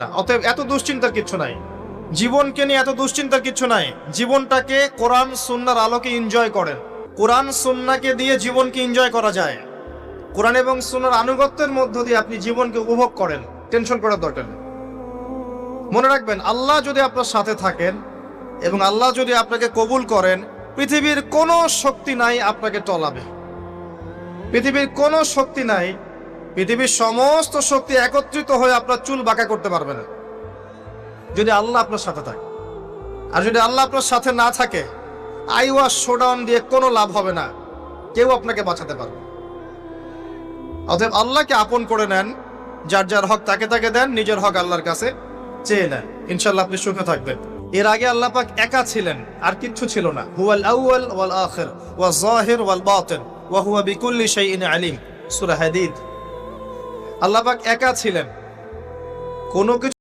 অতএব এত দুশ্চিন্তার কিছু নাই, জীবনকে নিয়ে এত দুশ্চিন্তার কিছু নাই। জীবনটাকে কোরআন সুন্নাহর আলোকে এনজয় করেন। কোরআন সুন্নাহকে দিয়ে জীবনকে এনজয় করা যায়। কোরআন এবং সুন্নাহর আনুগত্যের মধ্য দিয়ে আপনি জীবনকে উপভোগ করেন, টেনশন করার দরকার নেই। মনে রাখবেন, আল্লাহ যদি আপনার সাথে থাকেন এবং আল্লাহ যদি আপনাকে কবুল করেন, পৃথিবীর কোনো শক্তি নাই আপনাকে টলাবে। পৃথিবীর কোনো শক্তি নাই, পৃথিবীর সমস্ত শক্তি একত্রিত হয়ে আপনার চুল বাঁকা করতে পারবে না, যদি আল্লাহ আপনার সাথে থাকে। আর যদি আল্লাহ আপনার সাথে না থাকে, আইওয়াস শোডাউন দিয়ে কোনো লাভ হবে না, কেউ আপনাকে বাঁচাতে পারবে না। অতএব আল্লাহকে আপন করে নেন, যার যার হক তাকে তাকে দেন, নিজের হক আল্লাহর কাছে চেয়ে নেন, ইনশাআল্লাহ আপনি সুখে থাকবেন। এর আগে আল্লাহ পাক একা ছিলেন, আর কিচ্ছু ছিল না। হুয়াল আউয়াল ওয়াল আখির ওয়াজ যাহির ওয়াল বাতিন ওয়া হুয়া বিকুল্লি শাইইন আলিম, সূরা হাদীদ। আল্লাহ পাক একা ছিলেন, কোনো কিছু